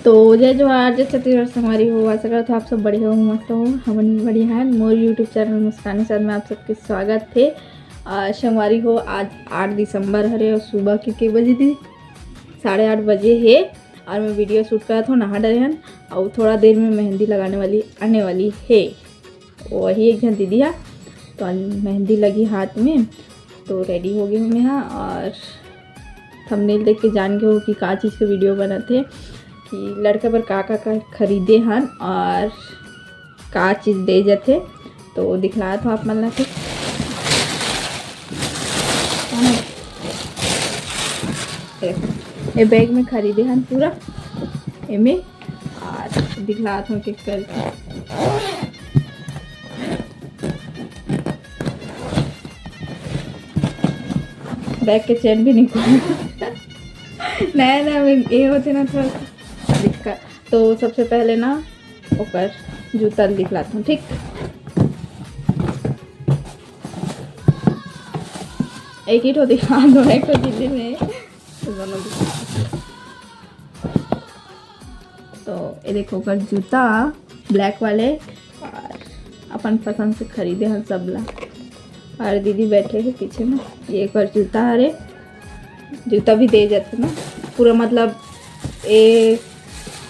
तो जय जोहार, जय छत्तीसगढ़ संगवारी हो। आशा करत हो आप सब बढ़िया हो, मस्त हो। हमन बढ़िया है। मोर यूट्यूब चैनल मुस्कानी साथ में आप सबके स्वागत थे। संगवारी हो, आज 8 दिसंबर हरे और सुबह के बजे थी 8:30 बजे है और मैं वीडियो शूट करा था। नहा डरे हन और थोड़ा देर में मेहंदी लगाने वाली आने वाली है। वही एक जन दीदी है तो मेहंदी लगी हाथ में, तो रेडी हो गई हूँ मैं यहाँ। और थंबनेल देख के जान गए हो कि का चीज़ का वीडियो बना थे, कि लड़का पर का खरीदे हन और का चीज़ दे जाते, तो दिखलाया था आप मन ला। ये बैग में खरीदे हन पूरा एमे और दिखलाया था कि करके बैग के चैन भी नहीं खोल नया ये होते ना थोड़ा दिक्कत। तो सबसे पहले ना ओकर जूता दिखलाता हूँ, ठीक। एक ही तो दिखा दो, एक तो दिल्ली में दोनों तो ये देखो ओकर जूता ब्लैक वाले और अपन पसंद से खरीदे हैं सब ला। और दीदी बैठे हैं पीछे में। ये एक और जूता हरे, जूता भी दे जाते ना पूरा, मतलब ये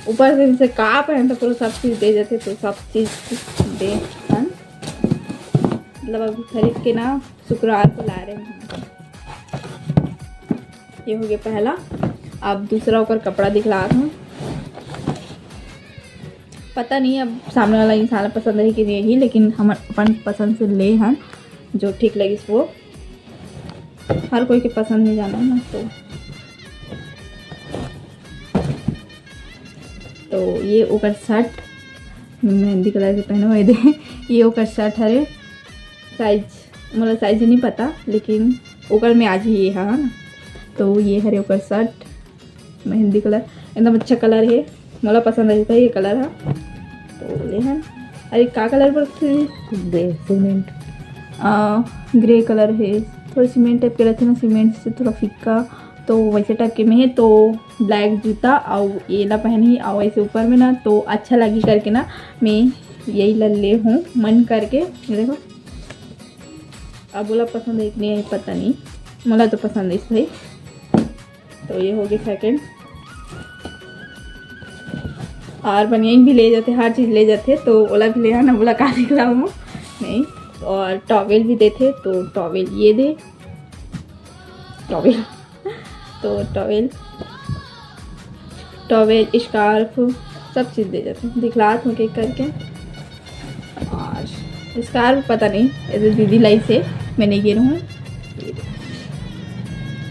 ऊपर से का पहनते पूरा सब चीज़ दे जाते, तो सब चीज़ दे हन। मतलब अभी खरीद के ना शुक्रवार को ला रहे हैं। ये हो गया पहला। अब दूसरा होकर कपड़ा दिखला हूँ। पता नहीं अब सामने वाला इंसान पसंद है कि नहीं, लेकिन हम अपन पसंद से ले हैं जो ठीक लगी वो। हर कोई के पसंद नहीं जाना ना, तो ये ओकर शर्ट मेहंदी कलर के पहने हुए दे। ये ओकर शर्ट हरे, साइज मतलब साइज नहीं पता, लेकिन ओकर में आज ही ये है ना। तो ये हरे ओकर शर्ट मेहंदी कलर एकदम अच्छा कलर है, मला पसंद आता है ये कलर है। तो ले हैं। अरे का कलर पर सीमेंट ग्रे कलर है, थोड़ा सीमेंट टाइप के रहते ना, सीमेंट से थोड़ा फिक्का, तो वैसे टाइप के में है। तो ब्लैक जूता और ये ला पहनी और ऐसे ऊपर में ना, तो अच्छा लगी करके ना मैं यही ले हूँ मन करके। ये देखो, अब बोला पसंद है कि नहीं पता नहीं, मला तो पसंद है भाई। तो ये हो गया सेकेंड। और बनियान भी ले जाते, हर चीज़ ले जाते, तो ओला भी ले आना, बोला का निकला हूँ नहीं। और टॉवेल भी देते, तो टॉवेल ये दे टॉवेल तो टॉवेल स्कार्फ सब चीज़ दे जाते हैं। दिखला हूँ केक करके। और स्कार्फ पता नहीं, ऐसे दीदी लाई से मैं नहीं गिर हूँ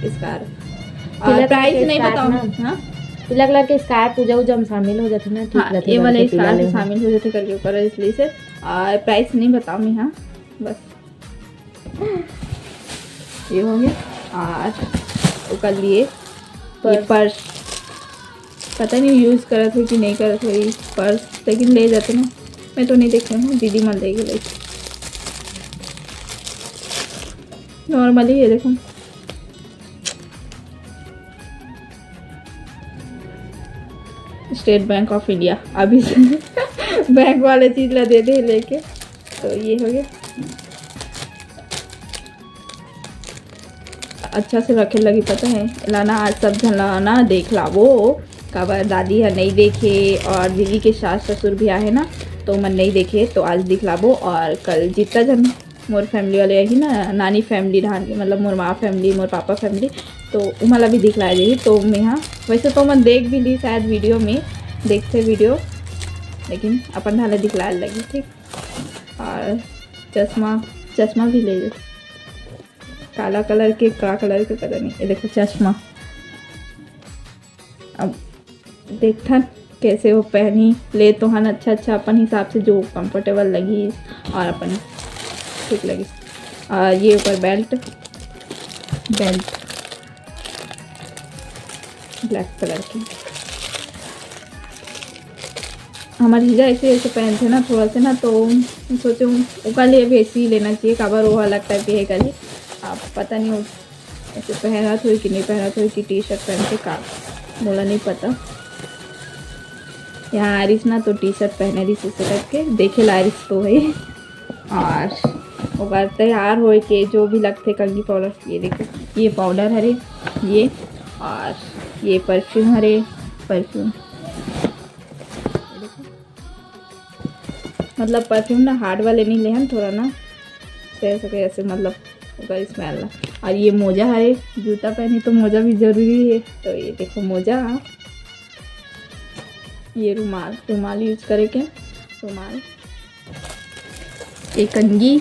स्कार्फ। और प्राइस नहीं बताऊँ। हाँ, पीला कलर के स्कार्फ पूजा उजा में शामिल हो जाते ना, ठीक रहते। ये वाले स्कार्फ शामिल हो जाते करके ऊपर, इसलिए से। और प्राइस नहीं बताऊँ मैं, हाँ बस ये हो गया। और वो कर लिए पर्स, पता नहीं यूज़ करा थे कि नहीं करा थे पर्स, लेकिन ले जाते ना। मैं तो नहीं देख रही हूँ, दीदी मन देगी ले नॉर्मली। ये देखो स्टेट बैंक ऑफ इंडिया, अभी बैंक वाले चीज़ ला दे दे लेके। तो ये हो गया। अच्छा से रखे लगी, पता है लाना आज सब जन लाना देख ला वो काबर दादी है नहीं देखे, और दीदी के सास ससुर भी आए ना, तो मन नहीं देखे, तो आज दिखलाबो। और कल जितना जन मोर फैमिली वाले यही ना, नानी फैमिली ढान के, मतलब मोर माँ फैमिली, मोर पापा फैमिली, तो उमला भी दिखलाया जाएगी। तो मैं हाँ वैसे तो मैं देख भी ली शायद वीडियो में, देखते वीडियो, लेकिन अपन ढाले दिखलाए लगी, ठीक। और चश्मा भी ले जाए, काला कलर के का कलर के पता नहीं। ये देखो चश्मा, अब देखता कैसे वो पहनी ले तो हन अच्छा अपन हिसाब से जो कंफर्टेबल लगी और अपन ठीक लगी। और ये ऊपर बेल्ट ब्लैक कलर की। हमारे हिजा ऐसे पहनते ना थोड़ा से ना, तो सोचो उसका लिए भी ऐसे ही लेना चाहिए, काबर वो अलग टाइप के है कल। आप पता नहीं ऐसे पहना थोड़ी कि नहीं पहना थोड़ी कि टी शर्ट पहन के का बोला नहीं पता। यहाँ आरिस ना तो टी शर्ट पहने रही से करके देखे ला आरिस तो है। और ओकर तैयार हो के जो भी लगते कंघी पाउडर, ये देखो ये पाउडर हरे ये, और ये परफ्यूम हरे परफ्यूम, मतलब परफ्यूम ना हार्ड वाले नहीं ले हम, थोड़ा ना ऐसे ऐसे मतलब ओकर स्मेल ला। और ये मोजा हरे, जूता पहनी तो मोजा भी ज़रूरी है, तो ये देखो मोजा। ये रुमाल यूज करे के, रुमाल, एक कंघी,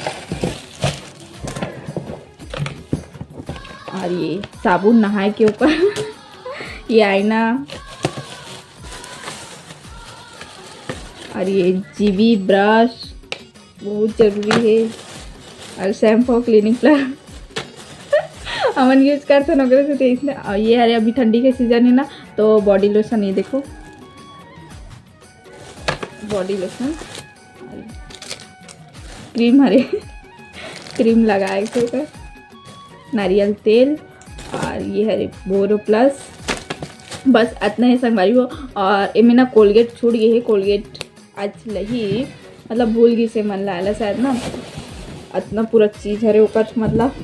और ये साबुन नहाए के ऊपर ये आईना, और ये जीवी ब्रश बहुत ज़रूरी है, और शैम्पू क्लिनिक प्लस अमन यूज करते ना करे तो इसलिए। और ये अरे अभी ठंडी के सीज़न है ना, तो बॉडी लोशन, ये देखो बॉडी लोशन, क्रीम हरे क्रीम लगाए थे ऊपर, नारियल तेल, और ये हरे बोरो प्लस, बस इतना ही संगवारी हो। और इनमें ना कोलगेट छूट गई है, कोलगेट आज लही मतलब भूल गई से मन लाला शायद ना, इतना पूरा चीज़ हरे ओकर मतलब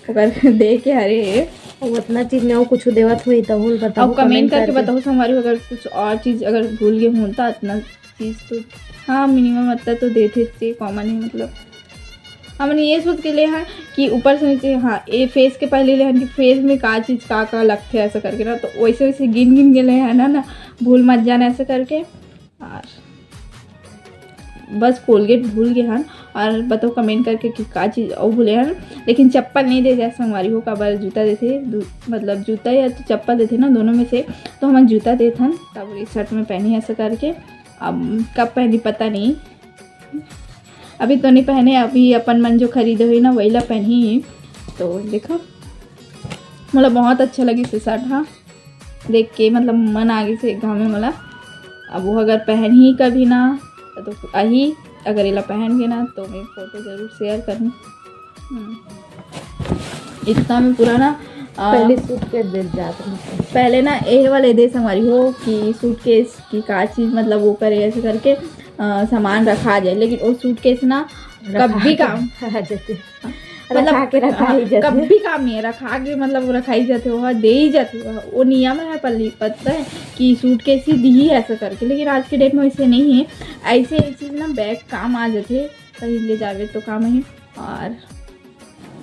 ओकर दे के हरे और उतना चीज में वो कुछ देवत हुई तो बोल बताओ, अब कमेंट करके बताओ हमारी, अगर कुछ और चीज़ अगर भूल गए हूँ तो इतना चीज़ तो हाँ मिनिमम इतना तो देते थे, कॉमन है मतलब। हमने ये सोच के ले हैं कि ऊपर से नीचे हाँ ये फेस के पहले ले हैं कि फेस में का चीज़ का लगते है ऐसा करके ना, तो वैसे वैसे गिन के ले हैं ना भूल मत जाना ऐसे करके। और बस कोलगेट भूल गए हैं, और बताओ कमेंट करके कि का चीज़ और भूले हैं। लेकिन चप्पल नहीं दे जैसे हमारी हो, कबर जूता देते, मतलब जूता या तो चप्पल देते ना दोनों में से, तो हम जूता देते हैं तब इस शर्ट में पहनी ऐसा करके। अब कब पहनी पता नहीं, अभी तो नहीं पहने, अभी अपन मन जो खरीदे हुई ना वही ला पहनी। तो देखो मतलब बहुत अच्छा लगी से शर्ट, हाँ देख के मतलब मन आगे से गाँव में मला। अब वो अगर पहन ही कभी ना तो अही अगर इला पहन के ना तो मैं फ़ोटो ज़रूर शेयर करूँ। इतना में पूरा ना पहले सूटकेस दे जाते पहले ना ये वाले देश हमारी हो कि सूटकेस की का चीज़ मतलब वो करे ऐसे करके सामान रखा जाए, लेकिन वो सूटकेस ना कभी काम मतलब कभी काम नहीं है, रखा के मतलब रखाई जाते हो दे ही जाते हो, वो नियम है पल्ली पता है कि सूटकेस ही दी ही ऐसा करके। लेकिन आज के डेट में वैसे नहीं है, ऐसे चीज़ ना बैग काम आ जाते कहीं ले जावे तो काम है। और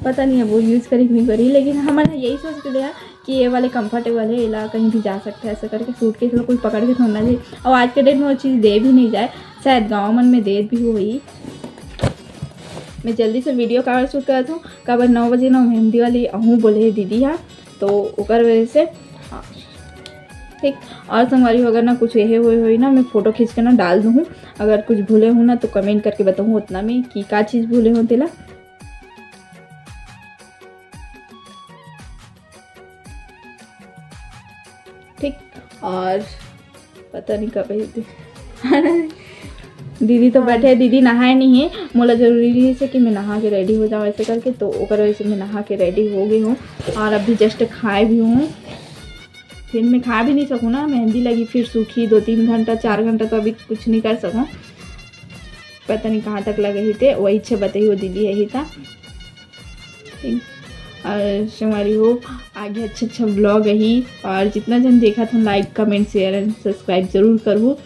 पता नहीं है वो यूज़ करी नहीं करी, लेकिन हमारा यही सोच के लिया कि ये वाले कंफर्टेबल है, इला कहीं भी जा सकते हैं ऐसा करके, सूटकेस कोई पकड़ के छोड़ना चाहिए। और आज के डेट में वो चीज़ दे भी नहीं जाए, शायद गाँव मन में दे भी हुई। मैं जल्दी से वीडियो कवर शूट कर था, कबर 9 बजे ना मेहंदी वाली अहूँ बोले दीदी हाँ, तो ओकर वजह से हाँ ठीक। और संगवारी अगर ना कुछ यही हुई ना मैं फ़ोटो खींच के ना डाल दूँ, अगर कुछ भूले हूँ ना तो कमेंट करके बताऊँ उतना में कि का चीज़ भूले हो तेला। ठीक। और पता नहीं कब थे दीदी तो बैठे, दीदी नहाए नहीं है, मोला जरूरी है कि मैं नहा के रेडी हो जाऊँ ऐसे करके, तो ओकर वजह से मैं नहा के रेडी हो गई हूँ। और अभी जस्ट खाए भी हूँ, फिर मैं खा भी नहीं सकूँ ना, मेहंदी लगी फिर सूखी 2-3 घंटा 4 घंटा तो अभी कुछ नहीं कर सकूँ, पता नहीं कहाँ तक लगे ही थे, वही इच्छा बताई वो दीदी यही था। और हमारी हो आगे अच्छा ब्लॉग यही, और जितना जन देखा था like comment share and subscribe ज़रूर करूँ।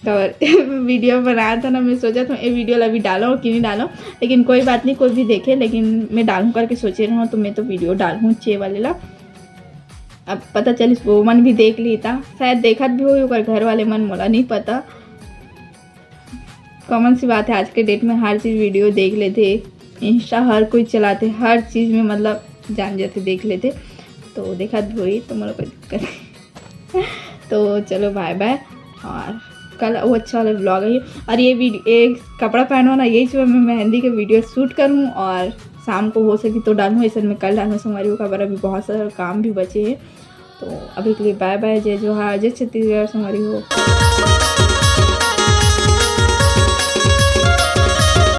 कवर वीडियो बनाया था ना, मैं सोचा था ये वीडियो अभी डालो कि नहीं डालो, लेकिन कोई बात नहीं, कोई भी देखे, लेकिन मैं डालूँ करके सोचे रहा हूँ, तो मैं तो वीडियो डालूँ 6 वाले ला। अब पता चलिस वो मन भी देख ली था, शायद देखत भी हो पर घर वाले मन मोला नहीं पता। कॉमन सी बात है आज के डेट में हर चीज़ वीडियो देख लेते, इंस्टा हर कोई चलाते, हर चीज़ में मतलब जान जाते देख लेते, तो देखा हुई तो मेरा कोई दिक्कत नहीं। तो चलो बाय बाय, और कल वो अच्छा वाला ब्लॉग है। और ये वीडियो एक कपड़ा पहनो ना यही सुबह मैं मेहंदी के वीडियो शूट करूँ, और शाम को हो सके तो डालूँ, ऐसा मैं कल डालूँ हमारी खबर, अभी बहुत सारा काम भी बचे हैं। तो अभी के लिए बाय बाय, जय जोहार, जय छत्तीसगढ़ हमारी हो।